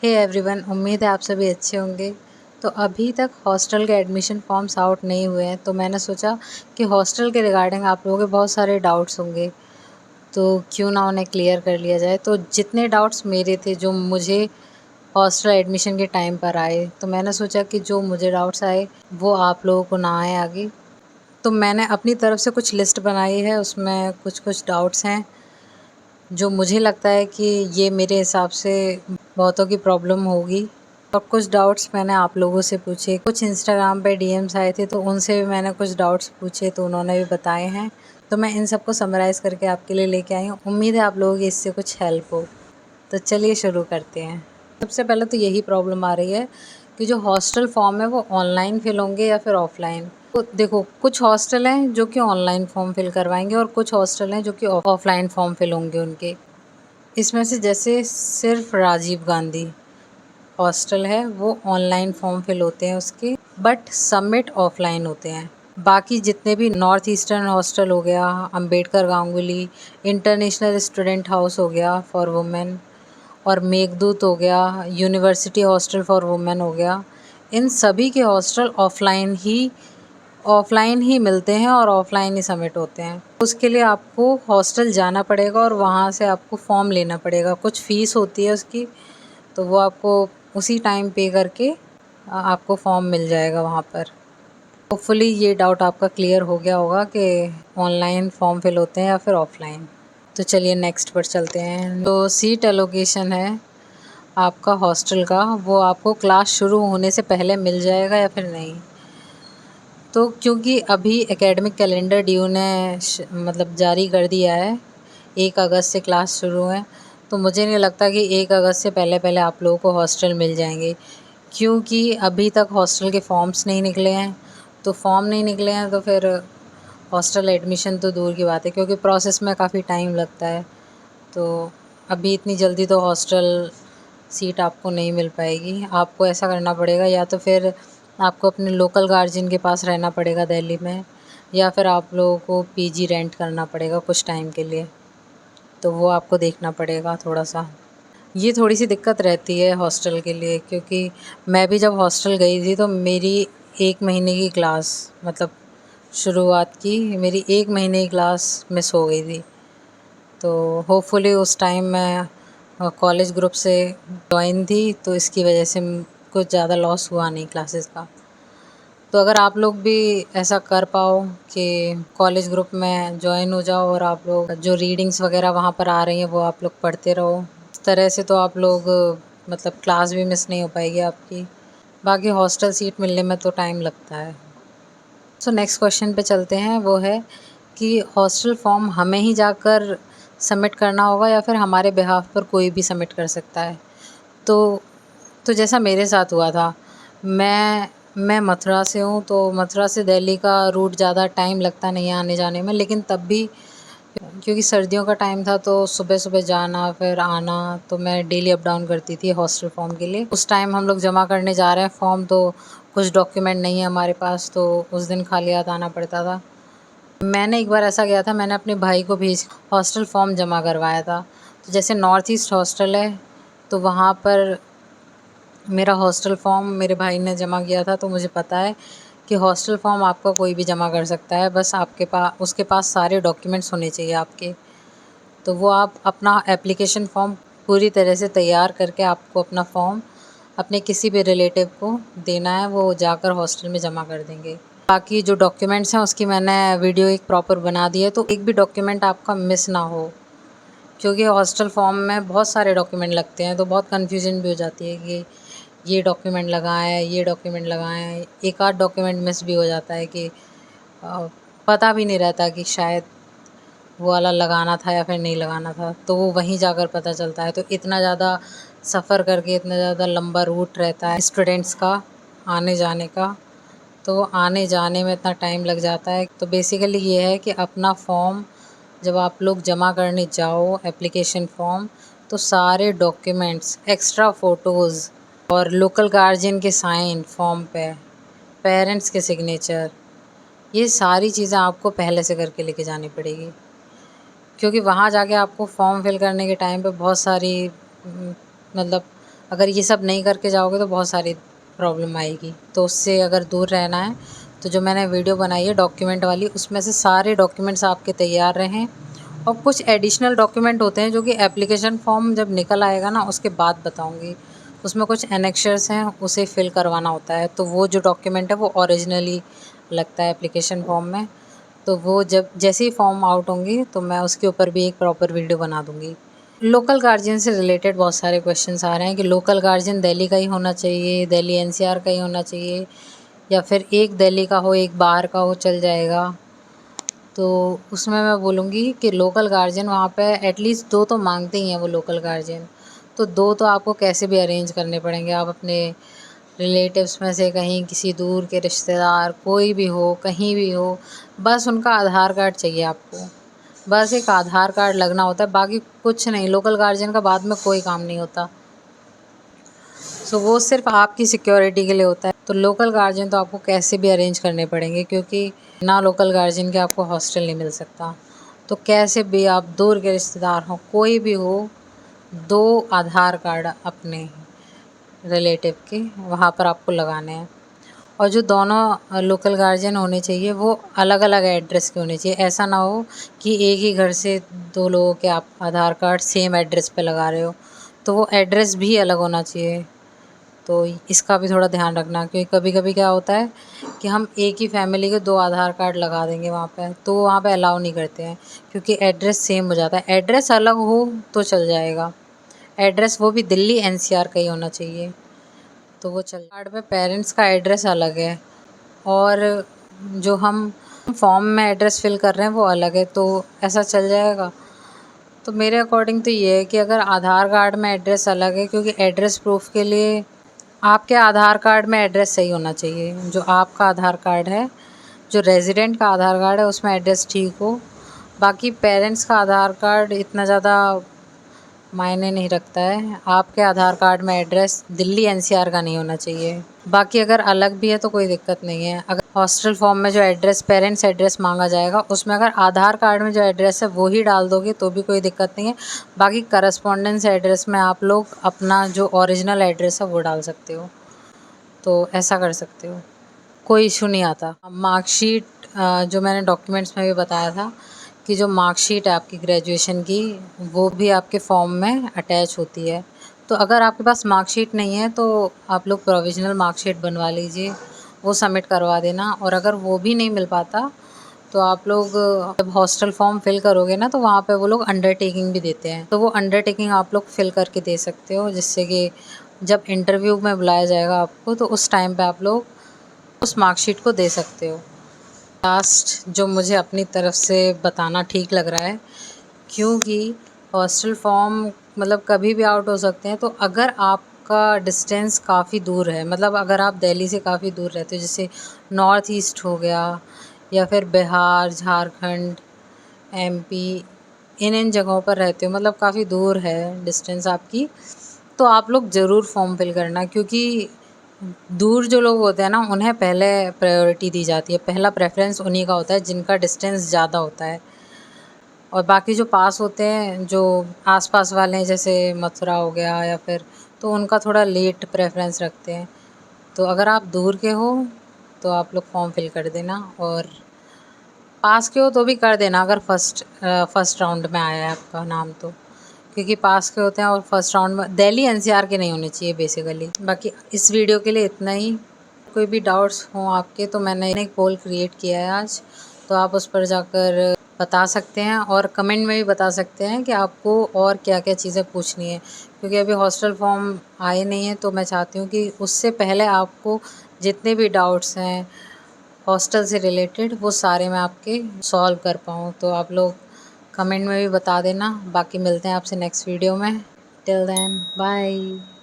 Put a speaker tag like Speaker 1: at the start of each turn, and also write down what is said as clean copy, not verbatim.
Speaker 1: Hey everyone, उम्मीद है आप सभी अच्छे होंगे। तो अभी तक हॉस्टल के एडमिशन फॉर्म्स आउट नहीं हुए हैं, तो मैंने सोचा कि हॉस्टल के रिगार्डिंग आप लोगों के बहुत सारे डाउट्स होंगे, तो क्यों ना उन्हें क्लियर कर लिया जाए। तो जितने डाउट्स मेरे थे, जो मुझे हॉस्टल एडमिशन के टाइम पर आए, तो मैंने सोचा कि जो मुझे डाउट्स आए वो आप लोगों को ना आए आगे। तो मैंने अपनी तरफ से कुछ लिस्ट बनाई है, उसमें कुछ कुछ डाउट्स हैं जो मुझे लगता है कि ये मेरे हिसाब से बहुतों की प्रॉब्लम होगी। और कुछ डाउट्स मैंने आप लोगों से पूछे, कुछ इंस्टाग्राम पे डीएम्स आए थे तो उनसे भी मैंने कुछ डाउट्स पूछे, तो उन्होंने भी बताए हैं। तो मैं इन सबको समराइज़ करके आपके लिए लेके आई हूँ। उम्मीद है आप लोगों की इससे कुछ हेल्प हो। तो चलिए शुरू करते हैं। सबसे पहले तो यही प्रॉब्लम आ रही है कि जो हॉस्टल फॉर्म है वो ऑनलाइन फिल होंगे या फिर ऑफलाइन। तो देखो, कुछ हॉस्टल हैं जो कि ऑनलाइन फॉर्म फिल करवाएंगे और कुछ हॉस्टल हैं जो कि ऑफलाइन फॉर्म फिल होंगे उनके। इसमें से जैसे सिर्फ राजीव गांधी हॉस्टल है वो ऑनलाइन फॉर्म फिल होते हैं उसके, बट सबमिट ऑफलाइन होते हैं। बाकी जितने भी नॉर्थ ईस्टर्न हॉस्टल हो गया, Ambedkar Ganguly, international student house हो गया फॉर वुमेन, और मेघदूत हो गया, यूनिवर्सिटी हॉस्टल फॉर वुमेन हो गया, इन सभी के हॉस्टल ऑफ़लाइन ही मिलते हैं और ऑफ़लाइन ही सबमिट होते हैं। उसके लिए आपको हॉस्टल जाना पड़ेगा और वहाँ से आपको फ़ॉर्म लेना पड़ेगा। कुछ फ़ीस होती है उसकी, तो वो आपको उसी टाइम पे करके आपको फ़ॉर्म मिल जाएगा वहाँ पर। होपफुली ये डाउट आपका क्लियर हो गया होगा कि ऑनलाइन फ़ॉर्म फिल होते हैं या फिर ऑफ़लाइन। तो चलिए नेक्स्ट पर चलते हैं। तो सीट एलोकेशन है आपका हॉस्टल का, वो आपको क्लास शुरू होने से पहले मिल जाएगा या फिर नहीं। तो क्योंकि अभी एकेडमिक कैलेंडर ड्यू ने मतलब जारी कर दिया है, 1 अगस्त से क्लास शुरू है, तो मुझे नहीं लगता कि 1 अगस्त से पहले पहले आप लोगों को हॉस्टल मिल जाएंगे, क्योंकि अभी तक हॉस्टल के फॉर्म्स नहीं निकले हैं। तो फॉर्म नहीं निकले हैं तो फिर हॉस्टल एडमिशन तो दूर की बात है, क्योंकि प्रोसेस में काफ़ी टाइम लगता है। तो अभी इतनी जल्दी तो हॉस्टल सीट आपको नहीं मिल पाएगी। आपको ऐसा करना पड़ेगा, या तो फिर आपको अपने लोकल गार्जियन के पास रहना पड़ेगा दिल्ली में, या फिर आप लोगों को पीजी रेंट करना पड़ेगा कुछ टाइम के लिए। तो वो आपको देखना पड़ेगा थोड़ा सा। ये थोड़ी सी दिक्कत रहती है हॉस्टल के लिए, क्योंकि मैं भी जब हॉस्टल गई थी तो मेरी 1 महीने की क्लास, मतलब शुरुआत की मेरी 1 महीने की क्लास मिस हो गई थी। तो होपफुली उस टाइम मैं कॉलेज ग्रुप से जॉइन थी, तो इसकी वजह से कुछ ज़्यादा लॉस हुआ नहीं क्लासेस का। तो अगर आप लोग भी ऐसा कर पाओ कि कॉलेज ग्रुप में जॉइन हो जाओ और आप लोग जो रीडिंग्स वगैरह वहाँ पर आ रही हैं वो आप लोग पढ़ते रहो, इस तरह से तो आप लोग मतलब क्लास भी मिस नहीं हो पाएगी आपकी। बाकी हॉस्टल सीट मिलने में तो टाइम लगता है। सो नेक्स्ट क्वेश्चन पे चलते हैं। वो है कि हॉस्टल फॉर्म हमें ही जाकर सबमिट करना होगा या फिर हमारे बिहाफ पर कोई भी सबमिट कर सकता है। तो जैसा मेरे साथ हुआ था, मैं मथुरा से हूँ, तो मथुरा से दिल्ली का रूट ज़्यादा टाइम लगता नहीं है आने जाने में, लेकिन तब भी क्योंकि सर्दियों का टाइम था तो सुबह सुबह जाना फिर आना, तो मैं डेली अप डाउन करती थी हॉस्टल फॉर्म के लिए। उस टाइम हम लोग जमा करने जा रहे हैं फॉर्म, तो कुछ डॉक्यूमेंट नहीं है हमारे पास, तो उस दिन खाली हाथ आना पड़ता था। मैंने एक बार ऐसा किया था, मैंने अपने भाई को भेज हॉस्टल फॉर्म जमा करवाया था। तो जैसे नॉर्थ ईस्ट हॉस्टल है, तो वहाँ पर मेरा हॉस्टल फॉर्म मेरे भाई ने जमा किया था, तो मुझे पता है कि हॉस्टल फॉर्म आपका कोई भी जमा कर सकता है, बस आपके पास उसके पास सारे डॉक्यूमेंट्स होने चाहिए आपके। तो वो आप अपना एप्लीकेशन फॉर्म पूरी तरह से तैयार करके आपको अपना फॉर्म अपने किसी भी रिलेटिव को देना है, वो जाकर हॉस्टल में जमा कर देंगे। बाकी जो डॉक्यूमेंट्स हैं उसकी मैंने वीडियो एक प्रॉपर बना दी है, तो एक भी डॉक्यूमेंट आपका मिस ना हो, क्योंकि हॉस्टल फॉर्म में बहुत सारे डॉक्यूमेंट लगते हैं, तो बहुत कन्फ्यूजन भी हो जाती है कि ये डॉक्यूमेंट लगाएं, ये डॉक्यूमेंट लगाएं। एक आध डॉक्यूमेंट मिस भी हो जाता है कि पता भी नहीं रहता कि शायद वो वाला लगाना था या फिर नहीं लगाना था, तो वो वहीं जाकर पता चलता है। तो इतना ज़्यादा सफ़र करके इतना ज़्यादा लंबा रूट रहता है स्टूडेंट्स का आने जाने का, तो आने जाने में इतना टाइम लग जाता है। तो बेसिकली ये है कि अपना फॉर्म जब आप लोग जमा करने जाओ एप्लीकेशन फॉर्म, तो सारे डॉक्यूमेंट्स, एक्स्ट्रा फ़ोटोज़ और लोकल गार्जियन के साइन फॉर्म पे, पेरेंट्स के सिग्नेचर, ये सारी चीज़ें आपको पहले से करके लेके जानी पड़ेगी, क्योंकि वहाँ जाके आपको फॉर्म फिल करने के टाइम पे बहुत सारी मतलब अगर ये सब नहीं करके जाओगे तो बहुत सारी प्रॉब्लम आएगी। तो उससे अगर दूर रहना है तो जो मैंने वीडियो बनाई है डॉक्यूमेंट वाली, उसमें से सारे डॉक्यूमेंट्स आपके तैयार रहें। और कुछ एडिशनल डॉक्यूमेंट होते हैं जो कि एप्लीकेशन फॉर्म जब निकल आएगा ना उसके बाद बताऊंगी। उसमें कुछ एनेक्चर्स हैं, उसे फिल करवाना होता है, तो वो जो डॉक्यूमेंट है वो ओरिजिनली लगता है एप्लीकेशन फॉर्म में। तो वो जब जैसे ही फॉर्म आउट होंगी तो मैं उसके ऊपर भी एक प्रॉपर वीडियो बना दूंगी। लोकल गार्जियन से रिलेटेड बहुत सारे क्वेश्चंस आ रहे हैं कि लोकल गार्जियन दिल्ली का ही होना चाहिए, दिल्ली एनसीआर का ही होना चाहिए, या फिर एक दिल्ली का हो एक बाहर का हो चल जाएगा। तो उसमें मैं बोलूँगी कि लोकल गार्जियन वहाँ पे एटलीस्ट 2 तो मांगते ही हैं वो लोकल गार्जियन। तो 2 तो आपको कैसे भी अरेंज करने पड़ेंगे। आप अपने रिलेटिव्स में से कहीं किसी दूर के रिश्तेदार कोई भी हो, कहीं भी हो, बस उनका आधार कार्ड चाहिए आपको। बस एक आधार कार्ड लगना होता है, बाकी कुछ नहीं। लोकल गार्जियन का बाद में कोई काम नहीं होता। सो वो सिर्फ आपकी सिक्योरिटी के लिए होता है। तो लोकल गार्जियन तो आपको कैसे भी अरेंज करने पड़ेंगे, क्योंकि ना लोकल गार्जियन के आपको हॉस्टल नहीं मिल सकता। तो कैसे भी आप दूर के रिश्तेदार हों कोई भी हो, 2 आधार कार्ड अपने रिलेटिव के वहाँ पर आपको लगाने हैं। और जो दोनों लोकल गार्जियन होने चाहिए वो अलग अलग एड्रेस के होने चाहिए। ऐसा ना हो कि एक ही घर से 2 लोगों के आप आधार कार्ड सेम एड्रेस पे लगा रहे हो, तो वो एड्रेस भी अलग होना चाहिए। तो इसका भी थोड़ा ध्यान रखना, क्योंकि कभी कभी क्या होता है कि हम एक ही फैमिली के 2 आधार कार्ड लगा देंगे वहाँ पे, तो वहाँ पे अलाउ नहीं करते हैं, क्योंकि एड्रेस सेम हो जाता है। एड्रेस अलग हो तो चल जाएगा, एड्रेस वो भी दिल्ली एनसीआर का ही होना चाहिए, तो वो चल। कार्ड में पेरेंट्स का एड्रेस अलग है और जो हम फॉर्म में एड्रेस फिल कर रहे हैं वो अलग है, तो ऐसा चल जाएगा। तो मेरे अकॉर्डिंग तो ये है कि अगर आधार कार्ड में एड्रेस अलग है, क्योंकि एड्रेस प्रूफ के लिए आपके आधार कार्ड में एड्रेस सही होना चाहिए। जो आपका आधार कार्ड है, जो रेजिडेंट का आधार कार्ड है उसमें एड्रेस ठीक हो। बाकी पेरेंट्स का आधार कार्ड इतना ज़्यादा मायने नहीं रखता है। आपके आधार कार्ड में एड्रेस दिल्ली एनसीआर का नहीं होना चाहिए। बाकी अगर अलग भी है तो कोई दिक्कत नहीं है। अगर हॉस्टल फॉर्म में जो एड्रेस पेरेंट्स एड्रेस मांगा जाएगा उसमें अगर आधार कार्ड में जो एड्रेस है वो ही डाल दोगे तो भी कोई दिक्कत नहीं है। बाकी करस्पॉन्डेंस एड्रेस में आप लोग अपना जो ओरिजिनल एड्रेस है वो डाल सकते हो, तो ऐसा कर सकते हो, कोई इशू नहीं आता। मार्कशीट जो मैंने डॉक्यूमेंट्स में भी बताया था कि जो मार्कशीट है आपकी ग्रेजुएशन की वो भी आपके फॉर्म में अटैच होती है। तो अगर आपके पास मार्कशीट नहीं है तो आप लोग प्रोविज़नल मार्कशीट बनवा लीजिए, वो सबमिट करवा देना। और अगर वो भी नहीं मिल पाता तो आप लोग जब हॉस्टल फॉर्म फिल करोगे ना तो वहाँ पे वो लोग अंडरटेकिंग भी देते हैं, तो वो अंडरटेकिंग आप लोग फिल करके दे सकते हो, जिससे कि जब इंटरव्यू में बुलाया जाएगा आपको तो उस टाइम पे आप लोग उस मार्कशीट को दे सकते हो। लास्ट जो मुझे अपनी तरफ से बताना ठीक लग रहा है, क्योंकि हॉस्टल फॉर्म मतलब कभी भी आउट हो सकते हैं, तो अगर आपका डिस्टेंस काफ़ी दूर है, मतलब अगर आप दिल्ली से काफ़ी दूर रहते हो, जैसे नॉर्थ ईस्ट हो गया या फिर बिहार, झारखंड, एमपी, इन जगहों पर रहते हो, मतलब काफ़ी दूर है डिस्टेंस आपकी, तो आप लोग ज़रूर फॉर्म फिल करना। क्योंकि दूर जो लोग होते हैं ना उन्हें पहले प्रायोरिटी दी जाती है, पहला प्रेफरेंस उन्हीं का होता है जिनका डिस्टेंस ज़्यादा होता है। और बाकी जो पास होते हैं, जो आसपास वाले हैं जैसे मथुरा हो गया या फिर, तो उनका थोड़ा लेट प्रेफरेंस रखते हैं। तो अगर आप दूर के हो तो आप लोग फॉर्म फिल कर देना, और पास के हो तो भी कर देना अगर फर्स्ट राउंड में आया है आपका नाम तो, क्योंकि पास के होते हैं। और फर्स्ट राउंड में दिल्ली एनसीआर के नहीं होने चाहिए बेसिकली। बाकी इस वीडियो के लिए इतना ही। कोई भी डाउट्स हों आपके तो मैंने एक पोल क्रिएट किया है आज, तो आप उस पर जाकर बता सकते हैं और कमेंट में भी बता सकते हैं कि आपको और क्या क्या चीज़ें पूछनी है। क्योंकि अभी हॉस्टल फॉर्म आए नहीं हैं तो मैं चाहती हूँ कि उससे पहले आपको जितने भी डाउट्स हैं हॉस्टल से रिलेटेड वो सारे मैं आपके सॉल्व कर पाऊँ। तो आप लोग कमेंट में भी बता देना। बाकी मिलते हैं आपसे नेक्स्ट वीडियो में। Till then bye.